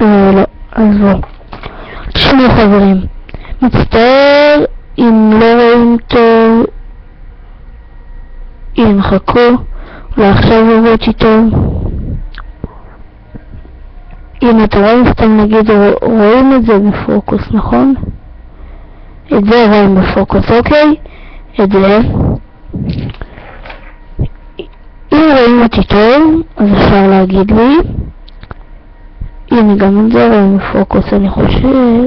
לא, אז לא. תשמעו חברים, מצטער אם לא רואים טוב, אם חכו, אולי עכשיו עובדתי טוב. אם אתם רואים, סתם נגיד רואים את זה בפוקוס, נכון? את זה רואים בפוקוס, אוקיי? את זה. אם רואים אותי טוב, אז אפשר להגיד לי. הנה, גם את זה רואים בפוקוס, אני חושב.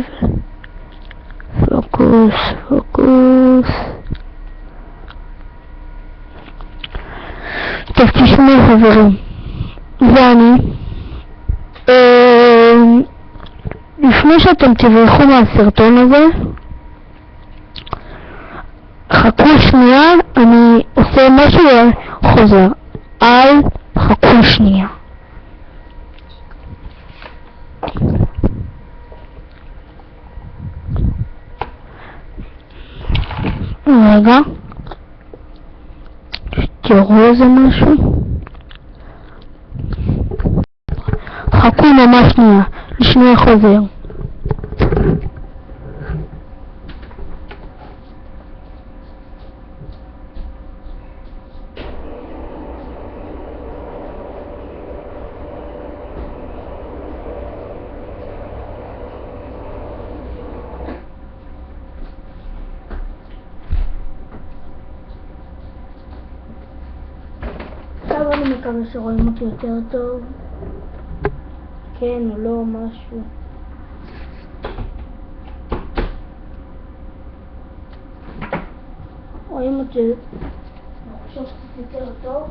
פוקוס, פוקוס. טוב, תשמעו חברים. זה אני. לפני שאתם תברחו מהסרטון הזה, חכו שנייה, אני עושה משהו וחוזר. חכו שנייה. רגע. תראו איזה משהו. חכו ממש שנייה. לשנייה חוזר. עכשיו אני מקווה שרואים אותי יותר טוב. כן או לא, משהו. רואים אותי, אני חושב קצת יותר טוב.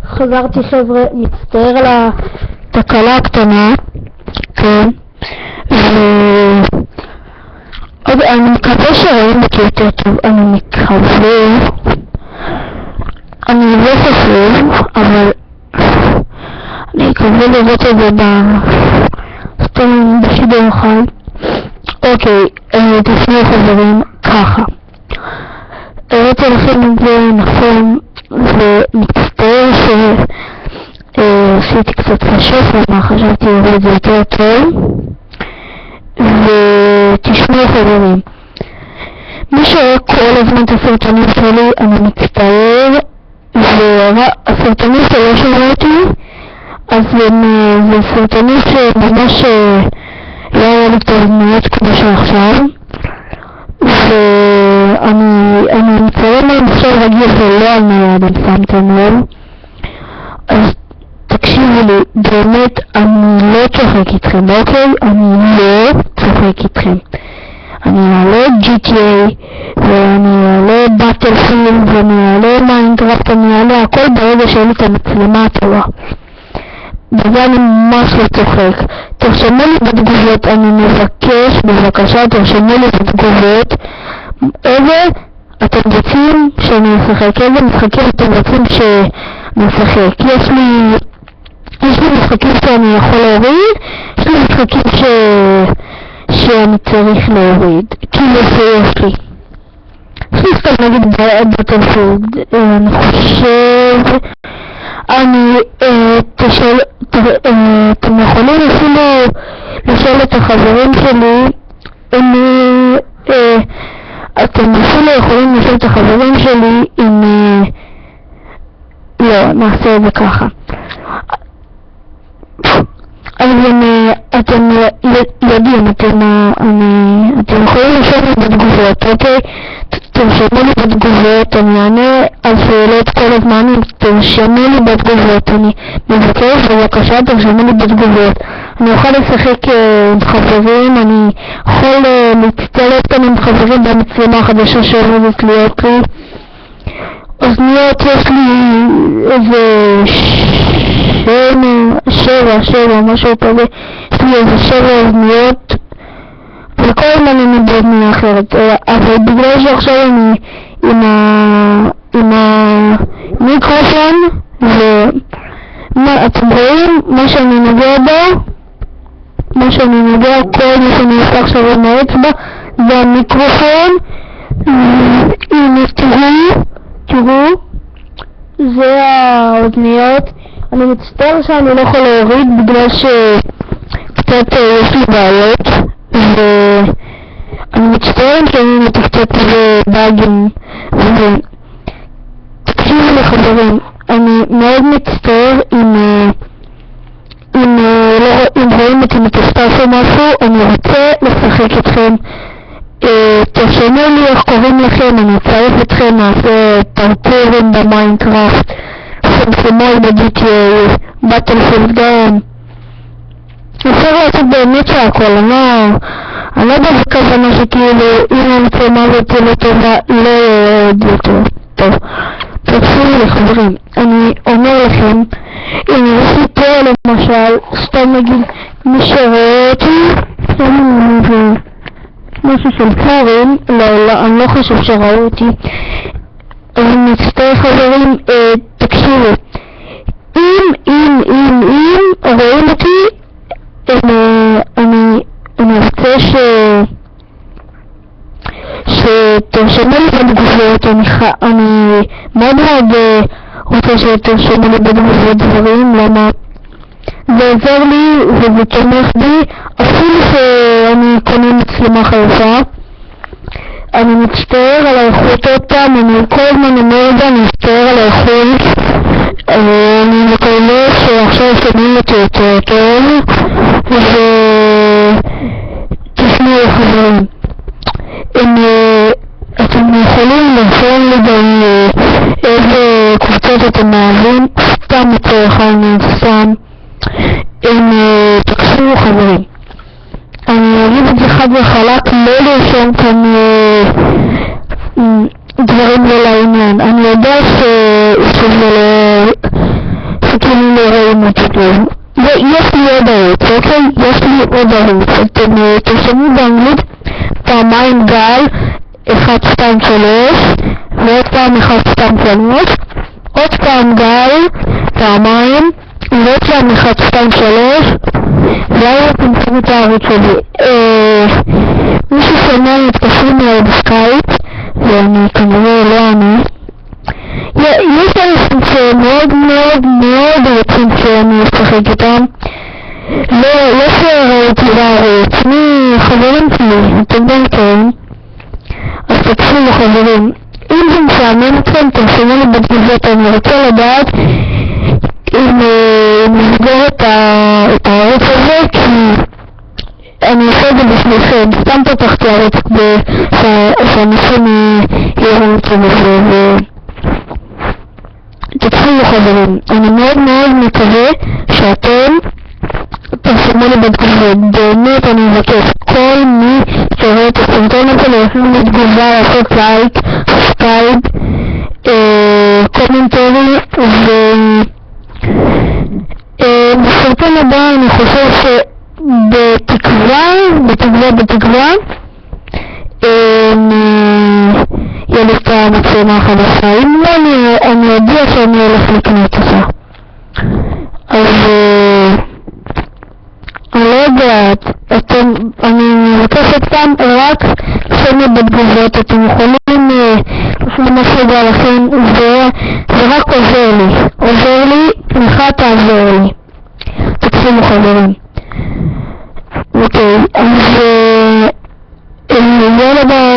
חזרתי חבר'ה, מצטער על התקלה הקטנה. כן. אני מקווה שרואים אותי יותר טוב, אני מקווה, אני לא חושב, אבל אני מקווה לראות את זה סתם בשידור חי. אוקיי, תשמעו חברים, ככה. הראיתי לכם את זה נכון, ומצטער שעשיתי קצת חשוב, למה חשבתי לראות את זה יותר טוב. ותשמעו חברים, מי שרואה כל הזמן את הסרטונים שלי, אני מצטער, והסרטונים שלא שמעו אותי, אז זה סרטונים שממש לא היה לי טוב מאוד כמו שעכשיו, ואני מצטער להם עכשיו רגיל ולא על נייד, אם שמתם לב. אז תקשיבו לי, באמת אני לא צוחק איתכם, אוקיי? אני לא צוחק איתכם. אני אעלה GTA, ואני אעלה Battlefield, ואני אעלה מיינקראפט, אני אעלה הכל ברגע שאין לי את המצלמה הטובה. בזה אני ממש לא צוחק. תרשמו לי בתגובות, אני מבקש, בבקשה, תרשמו לי בתגובות איזה אתם רוצים שאני אשחק, איזה משחקים אתם רוצים שאני אשחק. יש לי משחקים שאני יכול להוריד, יש לי משחקים שאני צריך להוריד, כאילו שיש לי. יש לי סתם נגיד בטלפילד, אני חושב, אתם יכולים אפילו לשאול את החברים שלי, אתם אפילו יכולים לשאול את החברים שלי אם, לא, נעשה את זה ככה. אז אתם יודעים, אתם יכולים לשאול לי בתגובות, אוקיי? תרשמו לי בתגובות, אני אענה על שאלות כל הזמן, תרשמו לי בתגובות, אני מבקש, בבקשה, תרשמו לי בתגובות. אני יכול לשחק עם חברים, אני יכול להצטלט כאן עם חברים במצלמה החדשה שעובדת להיות לי. אוזניות יש לי איזה 7, משהו כזה, יש לי איזה 7 אוזניות, וכל הזמן אני באוזניה אחרת, אבל בגלל שעכשיו אני עם המיקרופון, ואתם רואים מה שאני נוגע בו, כל מה שאני עושה עכשיו עם האצבע, זה המיקרופון, הנה תראו, זה האוזניות. אני מצטער שאני לא יכול להוריד בגלל שקצת יש לי בעיות, ואני מצטער כי אני מתקצת באגים. תקשיבו לי חברים, אני מאוד מצטער אם רואים אותי מטפטף או משהו. אני רוצה לשחק אתכם. תרשמו לי איך קוראים לכם, אני אצרף אתכם, נעשה פרקורים במיינקראפט, סמסמול ב-GTA, באטלפילד גם. אפשר לעשות באמת שהכל, אני לא יודע בכוונה שכאילו אם המצלמה הזאת לא טובה, לא יורד יותר טוב. תקשיבו לי חברים, אני אומר לכם, אם יש לי פה למשל, סתם נגיד מי שרואה אותי, משהו של פורים, אני לא חושב שראו אותי. אני מצטער חברים, תקשיבו, אם רואים אותי, אני רוצה שתרשמו לי בתגובות. אני מאוד רוצה שתרשמו לי בתגובות דברים, למה זה עוזר לי וזה תומך בי, אפילו שאני קונה מצלמה חלפה. אני מצטער על האיכות אותם, אני כל הזמן אומר את זה, אני מצטער על האיכות. אני מקווה שעכשיו שומעים אותי יותר טוב, ותשמעו חברים, אתם יכולים לרשום לי גם איזה קבוצות אתם אוהבים, סתם לצורך העניין, סתם. תקשיבו חברים, אני אגיד את זה חד וחלק, לא לרשום כאן דברים לא לעניין. אני יודע שכאילו לא רואים אותי טוב. יש לי עוד ערוץ, אוקיי? יש לי עוד ערוץ. אתם תרשמו באנגלית פעמיים גל 1, 2, 3 ועוד פעם 1, 2, 3, עוד פעם גל פעמיים ועוד פעם 1, 2, 3, והיום תמצאו את הערוץ שלי. מישהו שומע מתקשרים אליי בסקייפ ואני כנראה לא אענה. יש אנשים שמאוד מאוד מאוד רוצים שאני אשחק איתם, לא שראו אותי בערוץ, חברים שלי, אתם גם כן. אז תקשיבו חברים, אם זה משעמם אתכם תרשמו לי בתגובות. אני רוצה לדעת אם נסגור את הערוץ הזה, כי אני עושה את זה בשבילכם. סתם פתחתי ערוץ שאנשים יראו אותם בזה. תקשיבו חברים, אני מאוד מאוד מקווה שאתם תרשמו לי בתגובות. באמת אני מבקש, כל מי שרואה את הסרטון הזה יכולים לי תגובה, לעשות לייק, סובסקרייב, קומנטרי, בסרטון הבא אני חושב שבתקווה יהיה לי את המצלמה החדשה. אם לא, אני יודע שאני הולך לקנות אותה. אז אני לא יודעת, אני מבקשת פעם רק שמי בתגובות. אתם יכולים לפני מה שגע לכם, זה רק עוזר לי, תמיכה תעזור לי. תקשיבו חברים. אוקיי, אז יאללה ביי.